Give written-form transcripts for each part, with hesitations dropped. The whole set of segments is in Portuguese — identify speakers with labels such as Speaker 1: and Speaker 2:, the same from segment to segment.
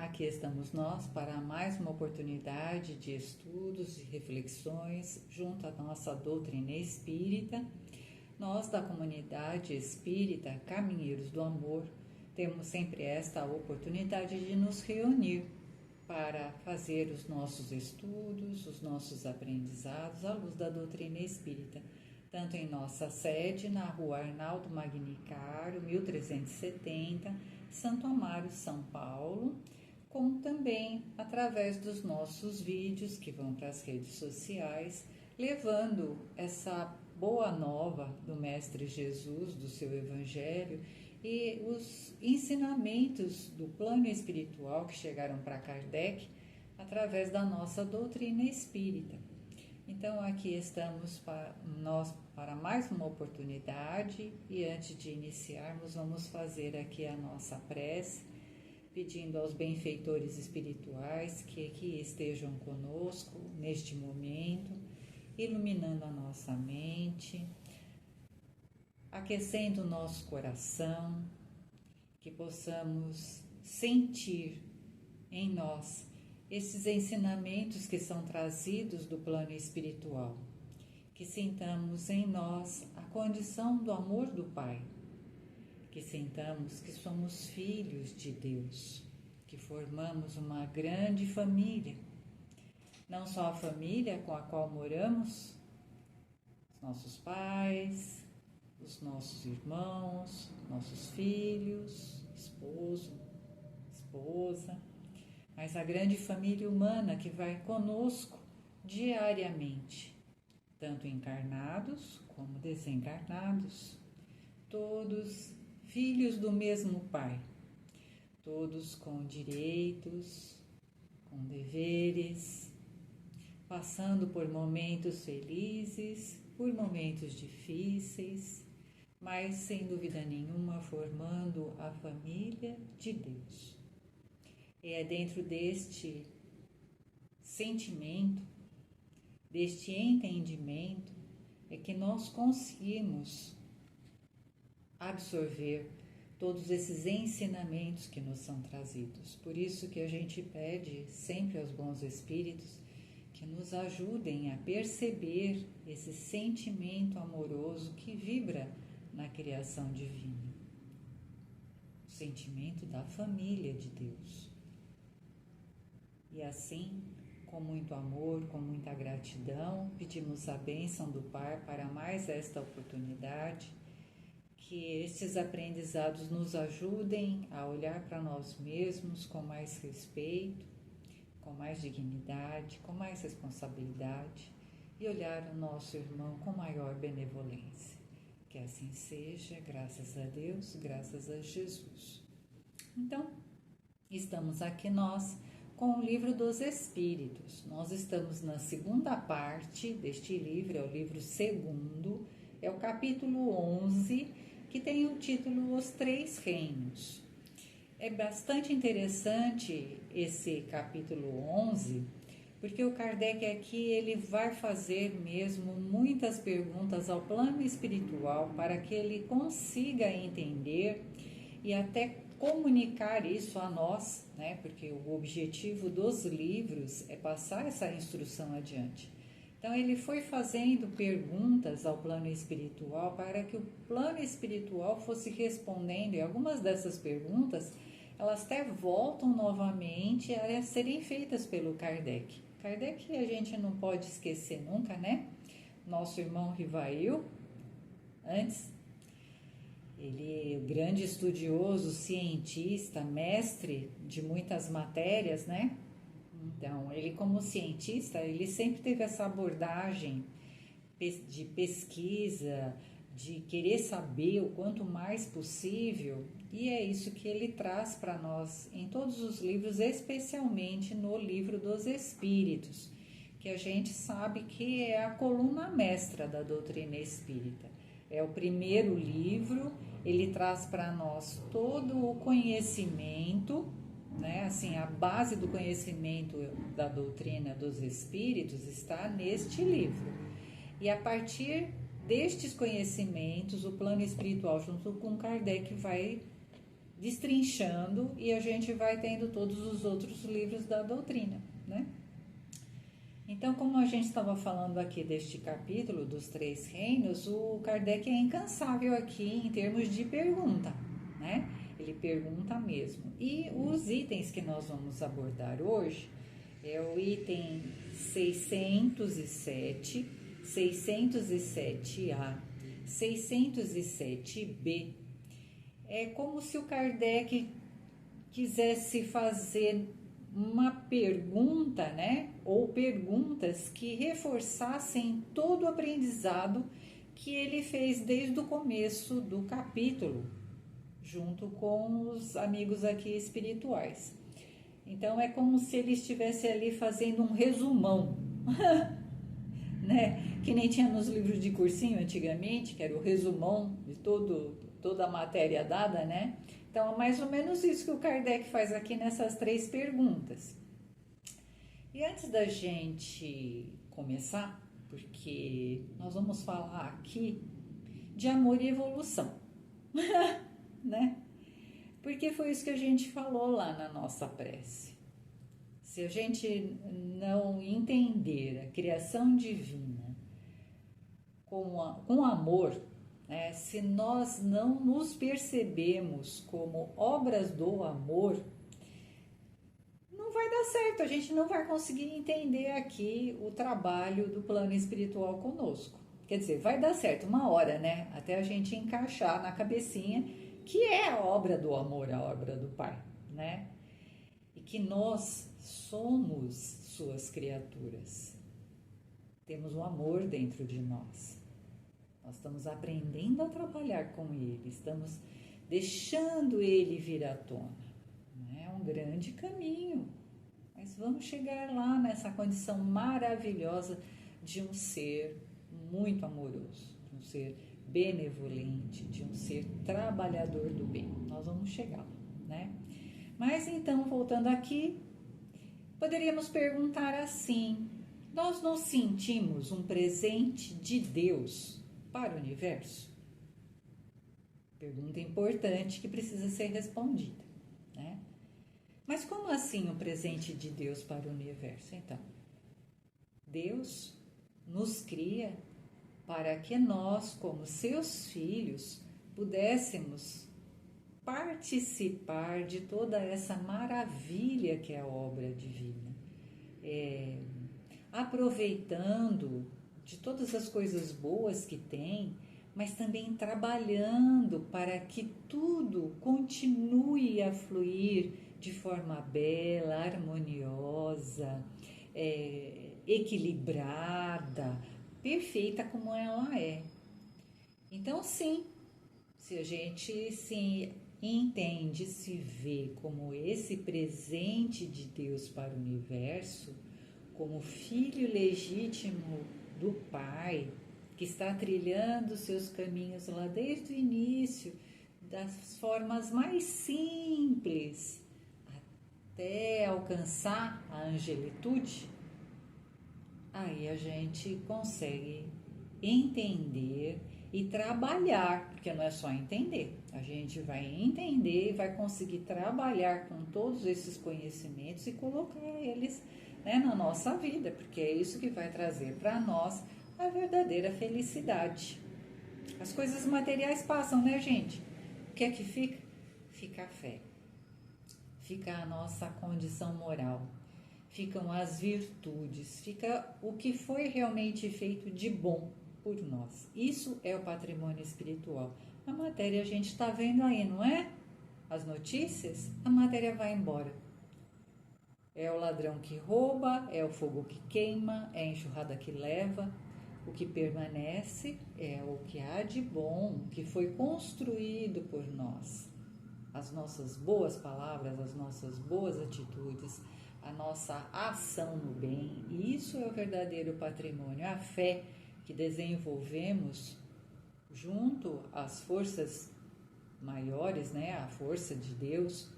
Speaker 1: Aqui estamos nós para mais uma oportunidade de estudos e reflexões junto à nossa doutrina espírita. Nós da comunidade espírita Caminheiros do Amor temos sempre esta oportunidade de nos reunir para fazer os nossos estudos, os nossos aprendizados à luz da doutrina espírita, tanto em nossa sede na Rua Arnaldo Magnicaro, 1370, Santo Amaro, São Paulo, como também através dos nossos vídeos que vão para as redes sociais, levando essa boa nova do Mestre Jesus, do seu Evangelho e os ensinamentos do plano espiritual que chegaram para Kardec através da nossa doutrina espírita. Então aqui estamos nós para mais uma oportunidade e antes de iniciarmos vamos fazer aqui a nossa prece, pedindo aos benfeitores espirituais que aqui estejam conosco neste momento, iluminando a nossa mente, aquecendo o nosso coração, que possamos sentir em nós esses ensinamentos que são trazidos do plano espiritual, que sintamos em nós a condição do amor do Pai, que sintamos que somos filhos de Deus, que formamos uma grande família, não só a família com a qual moramos, os nossos pais, os nossos irmãos, nossos filhos, esposo, esposa, mas a grande família humana que vai conosco diariamente, tanto encarnados como desencarnados, todos filhos do mesmo Pai, todos com direitos, com deveres, passando por momentos felizes, por momentos difíceis, mas sem dúvida nenhuma formando a família de Deus. E é dentro deste sentimento, deste entendimento, é que nós conseguimos absorver todos esses ensinamentos que nos são trazidos. Por isso que a gente pede sempre aos bons espíritos que nos ajudem a perceber esse sentimento amoroso que vibra na criação divina, o sentimento da família de Deus. E assim, com muito amor, com muita gratidão, pedimos a bênção do Pai para mais esta oportunidade, que estes aprendizados nos ajudem a olhar para nós mesmos com mais respeito, com mais dignidade, com mais responsabilidade e olhar o nosso irmão com maior benevolência. Que assim seja, graças a Deus, graças a Jesus. Então, estamos aqui nós com o Livro dos Espíritos. Nós estamos na segunda parte deste livro, é o livro segundo, é o capítulo 11, que tem o título Os Três Reinos. É bastante interessante esse capítulo 11, porque o Kardec aqui ele vai fazer mesmo muitas perguntas ao plano espiritual para que ele consiga entender e até comunicar isso a nós, né? Porque o objetivo dos livros é passar essa instrução adiante. Então ele foi fazendo perguntas ao plano espiritual para que o plano espiritual fosse respondendo, e algumas dessas perguntas elas até voltam novamente a serem feitas pelo Kardec. Kardec a gente não pode esquecer nunca, né? Nosso irmão Rivail, antes, ele é grande estudioso, cientista, mestre de muitas matérias, né? Então, ele como cientista, ele sempre teve essa abordagem de pesquisa, de querer saber o quanto mais possível, e é isso que ele traz para nós em todos os livros, especialmente no Livro dos Espíritos, que a gente sabe que é a coluna mestra da doutrina espírita. É o primeiro livro, ele traz para nós todo o conhecimento, né? Assim, a base do conhecimento da doutrina dos espíritos está neste livro. E a partir destes conhecimentos, o plano espiritual, junto com Kardec, vai destrinchando e a gente vai tendo todos os outros livros da doutrina, né? Então, como a gente estava falando aqui deste capítulo dos 3 reinos, o Kardec é incansável aqui em termos de pergunta, né? Ele pergunta mesmo. E os itens que nós vamos abordar hoje é o item 607, 607A, 607B. É como se o Kardec quisesse fazer uma pergunta, né? Ou perguntas que reforçassem todo o aprendizado que ele fez desde o começo do capítulo, junto com os amigos aqui espirituais. Então é como se ele estivesse ali fazendo um resumão, né? Que nem tinha nos livros de cursinho antigamente, que era o resumão de toda a matéria dada, né? Então é mais ou menos isso que o Kardec faz aqui nessas 3 perguntas. E antes da gente começar, porque nós vamos falar aqui de amor e evolução, né? Porque foi isso que a gente falou lá na nossa prece. Se a gente não entender a criação divina com amor, né, se nós não nos percebemos como obras do amor, não vai dar certo, a gente não vai conseguir entender aqui o trabalho do plano espiritual conosco. Quer dizer, vai dar certo uma hora, né? Até a gente encaixar na cabecinha que é a obra do amor, a obra do Pai, né? E que nós somos suas criaturas. Temos o amor dentro de nós. Nós estamos aprendendo a trabalhar com ele, estamos deixando ele vir à tona. É um grande caminho, mas vamos chegar lá nessa condição maravilhosa de um ser muito amoroso, de um ser benevolente, de um ser trabalhador do bem. Nós vamos chegar lá, né? Mas então, voltando aqui, poderíamos perguntar assim: nós nos sentimos um presente de Deus para o universo? Pergunta importante que precisa ser respondida, né? Mas como assim um presente de Deus para o universo? Então, Deus nos cria para que nós, como seus filhos, pudéssemos participar de toda essa maravilha que é a obra divina, aproveitando de todas as coisas boas que tem, mas também trabalhando para que tudo continue a fluir de forma bela, harmoniosa, equilibrada, perfeita como ela é. Então, sim, se a gente se entende, se vê como esse presente de Deus para o universo, como filho legítimo do Pai, que está trilhando seus caminhos lá desde o início, das formas mais simples, até alcançar a angelitude, aí a gente consegue entender e trabalhar, porque não é só entender, a gente vai entender e vai conseguir trabalhar com todos esses conhecimentos e colocar eles, né, na nossa vida, porque é isso que vai trazer para nós a verdadeira felicidade. As coisas materiais passam, né, gente? O que é que fica? Fica a fé, fica a nossa condição moral, ficam as virtudes, fica o que foi realmente feito de bom por nós. Isso é o patrimônio espiritual. A matéria a gente está vendo aí, não é? As notícias, a matéria vai embora. É o ladrão que rouba, é o fogo que queima, é a enxurrada que leva. O que permanece é o que há de bom, que foi construído por nós. As nossas boas palavras, as nossas boas atitudes, a nossa ação no bem. E isso é o verdadeiro patrimônio, a fé que desenvolvemos junto às forças maiores, né? A força de Deus,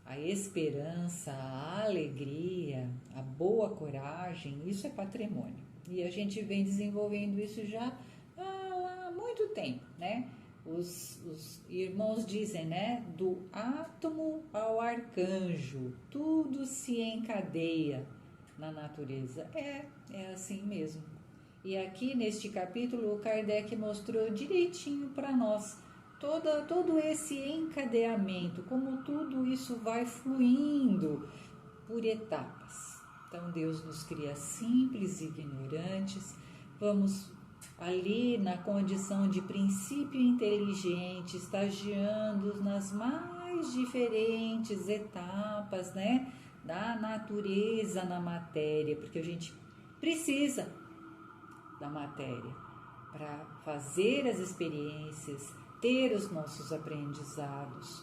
Speaker 1: a esperança, a alegria, a boa coragem, isso é patrimônio. E a gente vem desenvolvendo isso já há muito tempo, né? os irmãos dizem, né? Do átomo ao arcanjo, tudo se encadeia na natureza. É assim mesmo. E aqui neste capítulo o Kardec mostrou direitinho para nós todo esse encadeamento, como tudo isso vai fluindo por etapas. Então Deus nos cria simples e ignorantes, vamos ali na condição de princípio inteligente, estagiando nas mais diferentes etapas, né, da natureza na matéria, porque a gente precisa da matéria para fazer as experiências, ter os nossos aprendizados.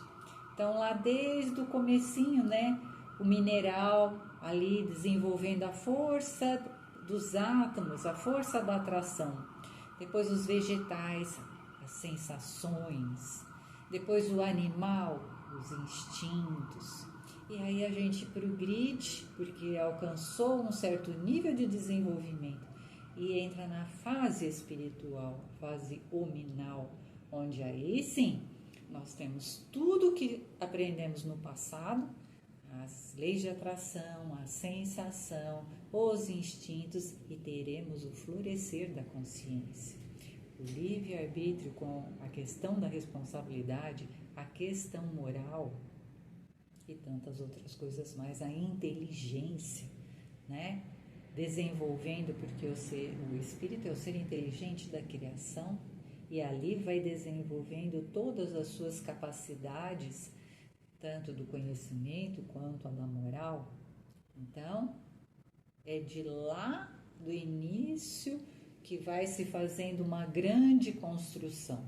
Speaker 1: Então lá desde o comecinho, né, o mineral ali desenvolvendo a força dos átomos, a força da atração. Depois os vegetais, as sensações. Depois o animal, os instintos. E aí a gente progride, porque alcançou um certo nível de desenvolvimento e entra na fase espiritual, fase hominal, onde aí sim nós temos tudo o que aprendemos no passado, as leis de atração, a sensação, os instintos, e teremos o florescer da consciência. O livre-arbítrio com a questão da responsabilidade, a questão moral e tantas outras coisas mais, a inteligência, né? Desenvolvendo, porque o espírito é o ser inteligente da criação e ali vai desenvolvendo todas as suas capacidades, tanto do conhecimento quanto a da moral. Então, é de lá do início que vai se fazendo uma grande construção,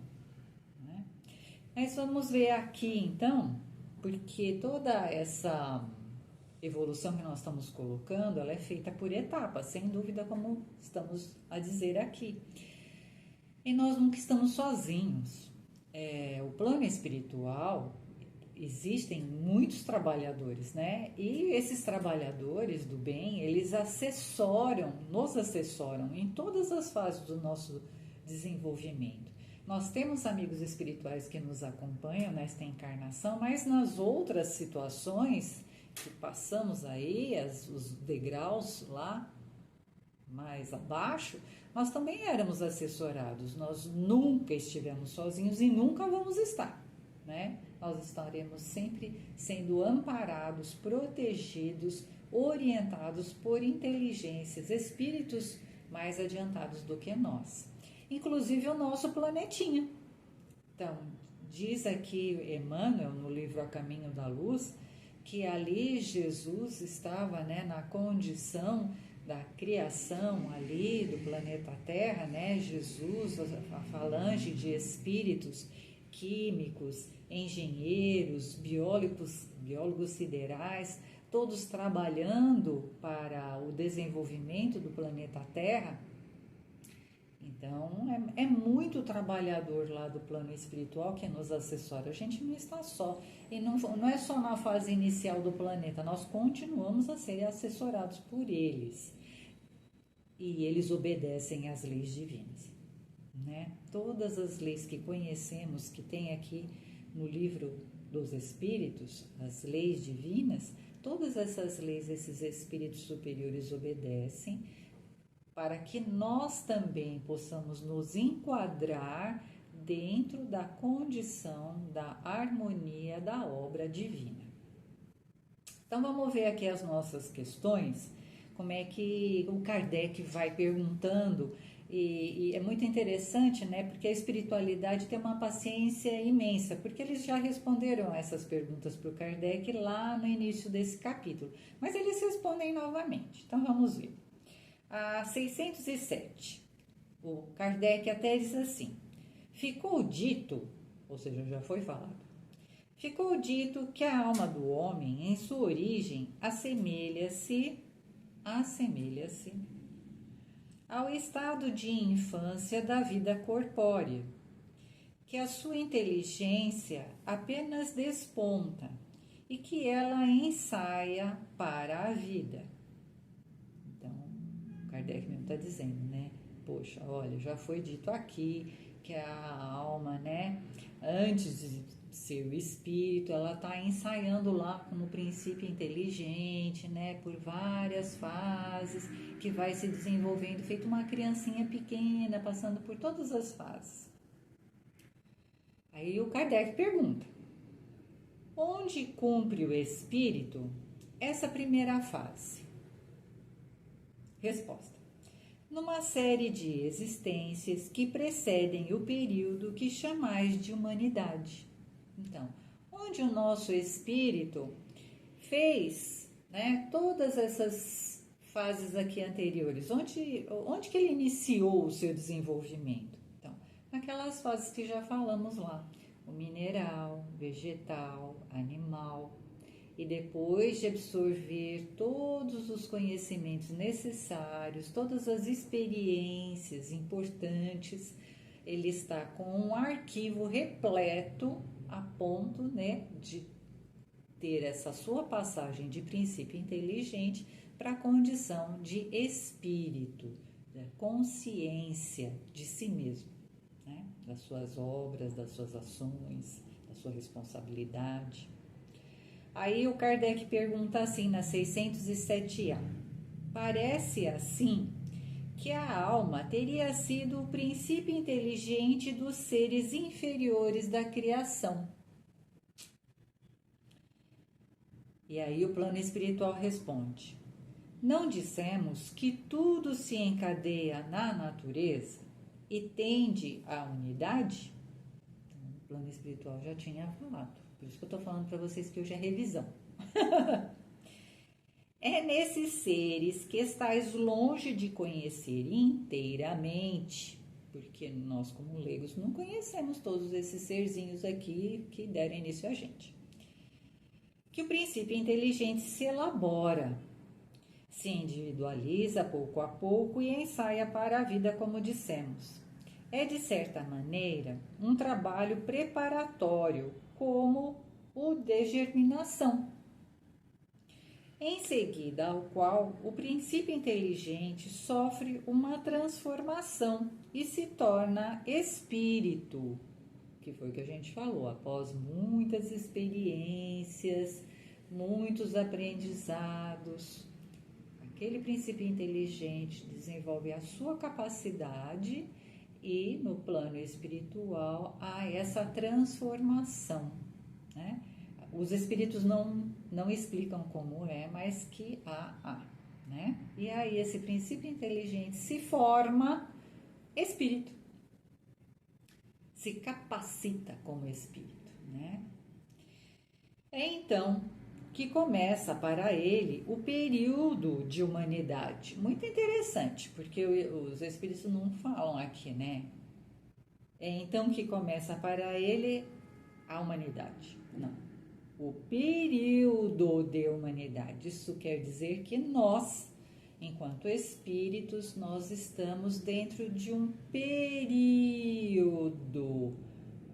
Speaker 1: né? Mas vamos ver aqui então, porque toda essa evolução que nós estamos colocando, ela é feita por etapas, sem dúvida, como estamos a dizer aqui. E nós nunca estamos sozinhos. O plano espiritual, existem muitos trabalhadores, né? E esses trabalhadores do bem, eles nos assessoram em todas as fases do nosso desenvolvimento. Nós temos amigos espirituais que nos acompanham nesta encarnação, mas nas outras situações que passamos aí, os degraus lá mais abaixo, nós também éramos assessorados. Nós nunca estivemos sozinhos e nunca vamos estar, né? Nós estaremos sempre sendo amparados, protegidos, orientados por inteligências, espíritos mais adiantados do que nós. Inclusive o nosso planetinha. Então, diz aqui Emmanuel, no livro A Caminho da Luz, que ali Jesus estava, né, na condição da criação ali do planeta Terra, né? Jesus, a falange de espíritos químicos, engenheiros, biólogos siderais, todos trabalhando para o desenvolvimento do planeta Terra. Então, é muito trabalhador lá do plano espiritual que nos assessora. A gente não está só. E não é só na fase inicial do planeta, nós continuamos a ser assessorados por eles. E eles obedecem às leis divinas, né? Todas as leis que conhecemos, que tem aqui no livro dos Espíritos, as leis divinas, todas essas leis, esses espíritos superiores obedecem, para que nós também possamos nos enquadrar dentro da condição da harmonia da obra divina. Então vamos ver aqui as nossas questões, como é que o Kardec vai perguntando, e é muito interessante, né? Porque a espiritualidade tem uma paciência imensa, porque eles já responderam essas perguntas para o Kardec lá no início desse capítulo, mas eles respondem novamente. Então vamos ver. A 607, o Kardec até diz assim: ficou dito, ou seja, já foi falado, ficou dito que a alma do homem, em sua origem, assemelha-se ao estado de infância da vida corpórea, que a sua inteligência apenas desponta e que ela ensaia para a vida. Então, Kardec mesmo está dizendo, né? Poxa, olha, já foi dito aqui que a alma, né, antes de ser o espírito, ela está ensaiando lá no princípio inteligente, né, por várias fases, que vai se desenvolvendo, feito uma criancinha pequena, passando por todas as fases. Aí o Kardec pergunta: onde cumpre o espírito essa primeira fase? Resposta: numa série de existências que precedem o período que chamais de humanidade. Então, onde o nosso espírito fez, né, todas essas fases aqui anteriores, onde que ele iniciou o seu desenvolvimento? Então, naquelas fases que já falamos lá, o mineral, vegetal, animal, e depois de absorver todos os conhecimentos necessários, todas as experiências importantes, ele está com um arquivo repleto a ponto, né, de ter essa sua passagem de princípio inteligente para a condição de espírito, da consciência de si mesmo, né, das suas obras, das suas ações, da sua responsabilidade. Aí o Kardec pergunta assim na 607A: parece assim que a alma teria sido o princípio inteligente dos seres inferiores da criação. E aí o plano espiritual responde: não dissemos que tudo se encadeia na natureza e tende à unidade? Então, o plano espiritual já tinha falado. Por isso que eu estou falando para vocês que hoje é revisão. É nesses seres que estáis longe de conhecer inteiramente, porque nós, como leigos, não conhecemos todos esses serzinhos aqui que deram início a gente, que o princípio inteligente se elabora, se individualiza pouco a pouco e ensaia para a vida, como dissemos. É, de certa maneira, um trabalho preparatório, como o de germinação, em seguida ao qual o princípio inteligente sofre uma transformação e se torna espírito, que foi o que a gente falou, após muitas experiências, muitos aprendizados, aquele princípio inteligente desenvolve a sua capacidade e no plano espiritual há essa transformação, né? Os espíritos não explicam como é, mas que há, né? E aí esse princípio inteligente se forma espírito, se capacita como espírito, né? É então que começa para ele o período de humanidade. Muito interessante, porque os espíritos não falam aqui, né? É então que começa para ele a humanidade. Não. O período de humanidade. Isso quer dizer que nós, enquanto espíritos, nós estamos dentro de um período.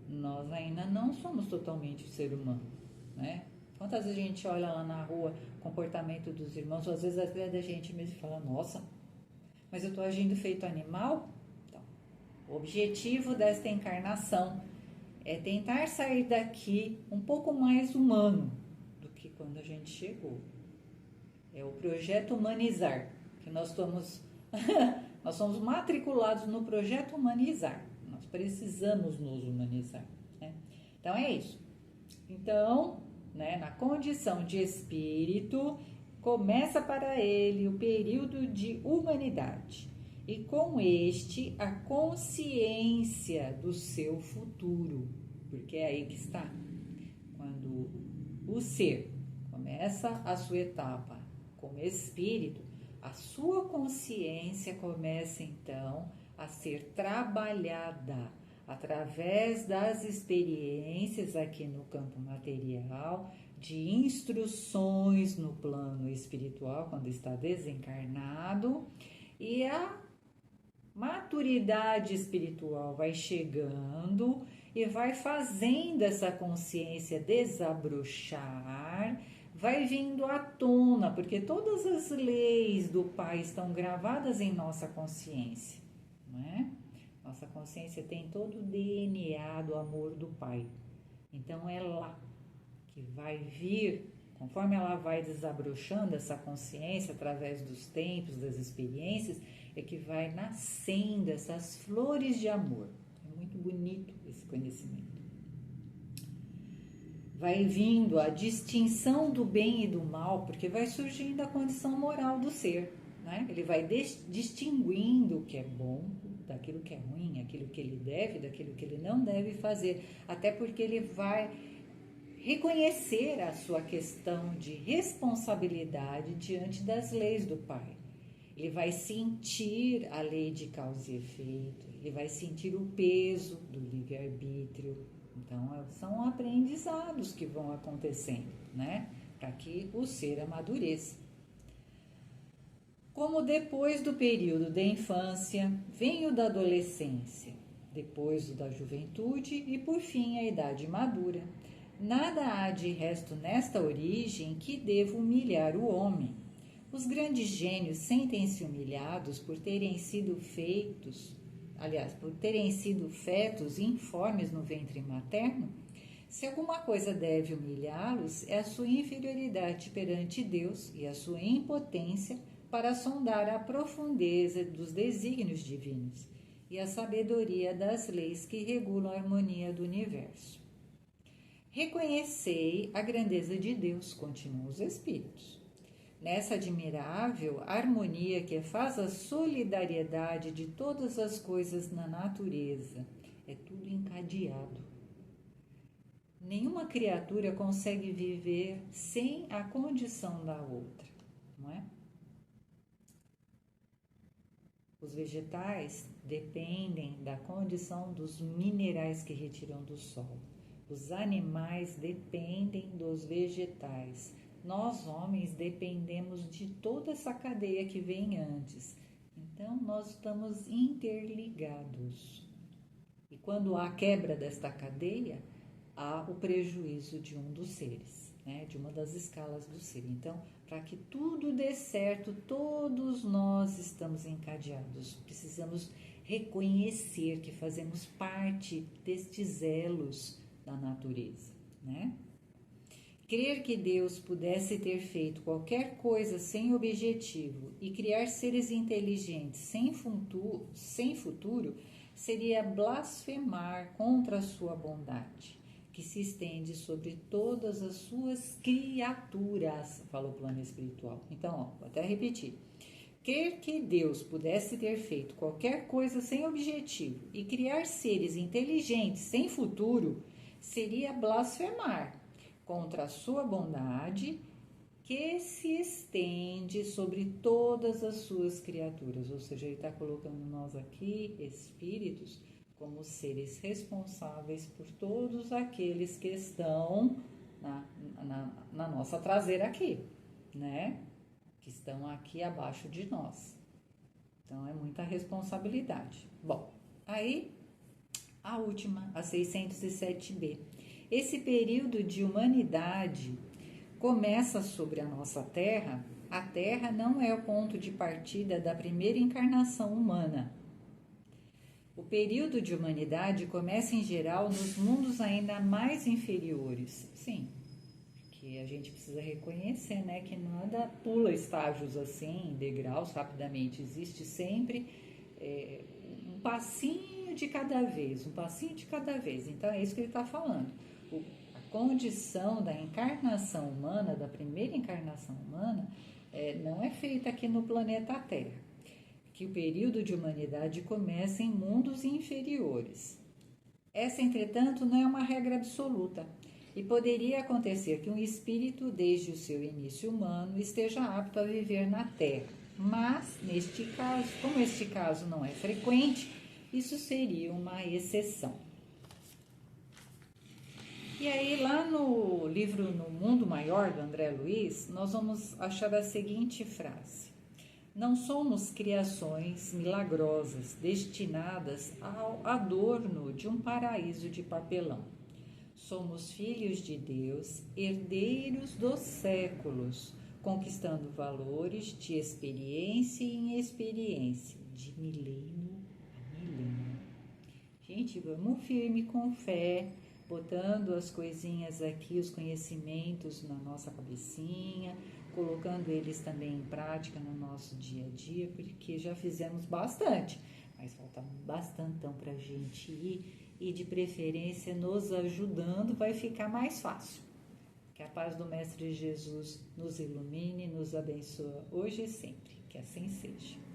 Speaker 1: Nós ainda não somos totalmente ser humano, né? Quantas vezes a gente olha lá na rua o comportamento dos irmãos, ou às vezes até da gente mesmo fala: nossa, mas eu estou agindo feito animal? Então, o objetivo desta encarnação é tentar sair daqui um pouco mais humano do que quando a gente chegou. É o projeto Humanizar, que nós somos matriculados no projeto Humanizar. Nós precisamos nos humanizar, né? Então é isso. Então, né, na condição de espírito, começa para ele o período de humanidade. E com este, a consciência do seu futuro, porque é aí que está. Quando o ser começa a sua etapa como espírito, a sua consciência começa então a ser trabalhada através das experiências aqui no campo material, de instruções no plano espiritual, quando está desencarnado, e a maturidade espiritual vai chegando e vai fazendo essa consciência desabrochar, vai vindo à tona, porque todas as leis do Pai estão gravadas em nossa consciência, não é? Nossa consciência tem todo o DNA do amor do Pai. Então é lá que vai vir, conforme ela vai desabrochando essa consciência através dos tempos, das experiências, é que vai nascendo essas flores de amor. É muito bonito esse conhecimento. Vai vindo a distinção do bem e do mal, porque vai surgindo a condição moral do ser, né? Ele vai distinguindo o que é bom daquilo que é ruim, aquilo que ele deve, daquilo que ele não deve fazer, até porque ele vai reconhecer a sua questão de responsabilidade diante das leis do Pai. Ele vai sentir a lei de causa e efeito, ele vai sentir o peso do livre-arbítrio. Então, são aprendizados que vão acontecendo, né? Para que o ser amadureça. Como depois do período da infância, vem o da adolescência, depois o da juventude e, por fim, a idade madura. Nada há de resto nesta origem que deva humilhar o homem. Os grandes gênios sentem-se humilhados por terem sido fetos informes no ventre materno. Se alguma coisa deve humilhá-los, é a sua inferioridade perante Deus e a sua impotência para sondar a profundeza dos desígnios divinos e a sabedoria das leis que regulam a harmonia do universo. Reconhecei a grandeza de Deus, continuam os Espíritos. Nessa admirável harmonia que faz a solidariedade de todas as coisas na natureza, é tudo encadeado. Nenhuma criatura consegue viver sem a condição da outra, não é? Os vegetais dependem da condição dos minerais que retiram do solo. Os animais dependem dos vegetais. Nós, homens, dependemos de toda essa cadeia que vem antes. Então, nós estamos interligados. E quando há quebra desta cadeia, há o prejuízo de um dos seres, né? De uma das escalas do ser. Então, para que tudo dê certo, todos nós estamos encadeados. Precisamos reconhecer que fazemos parte destes elos da natureza, né? Crer que Deus pudesse ter feito qualquer coisa sem objetivo e criar seres inteligentes sem futuro seria blasfemar contra a sua bondade, que se estende sobre todas as suas criaturas, falou o plano espiritual. Então, vou até repetir. Crer que Deus pudesse ter feito qualquer coisa sem objetivo e criar seres inteligentes sem futuro seria blasfemar contra a sua bondade, que se estende sobre todas as suas criaturas. Ou seja, ele está colocando nós aqui, espíritos, como seres responsáveis por todos aqueles que estão na nossa traseira aqui, né? Que estão aqui abaixo de nós. Então, é muita responsabilidade. Bom, aí a última, a 607b. Esse período de humanidade começa sobre a nossa Terra. A Terra não é o ponto de partida da primeira encarnação humana. O período de humanidade começa em geral nos mundos ainda mais inferiores. Sim, que a gente precisa reconhecer, né, que nada pula estágios assim, degraus rapidamente. Existe sempre um passinho de cada vez, um passinho de cada vez. Então é isso que ele está falando. A condição da encarnação humana, da primeira encarnação humana, não é feita aqui no planeta Terra, que o período de humanidade começa em mundos inferiores. Essa, entretanto, não é uma regra absoluta, e poderia acontecer que um espírito, desde o seu início humano, esteja apto a viver na Terra. Mas, neste caso, como este caso não é frequente, isso seria uma exceção. E aí, lá no livro No Mundo Maior, do André Luiz, nós vamos achar a seguinte frase: não somos criações milagrosas destinadas ao adorno de um paraíso de papelão. Somos filhos de Deus, herdeiros dos séculos, conquistando valores de experiência em experiência, de milênio a milênio. Gente, vamos firme com fé, botando as coisinhas aqui, os conhecimentos na nossa cabecinha, colocando eles também em prática no nosso dia a dia, porque já fizemos bastante, mas falta bastantão para a gente ir e de preferência nos ajudando, vai ficar mais fácil. Que a paz do Mestre Jesus nos ilumine, nos abençoe hoje e sempre, que assim seja.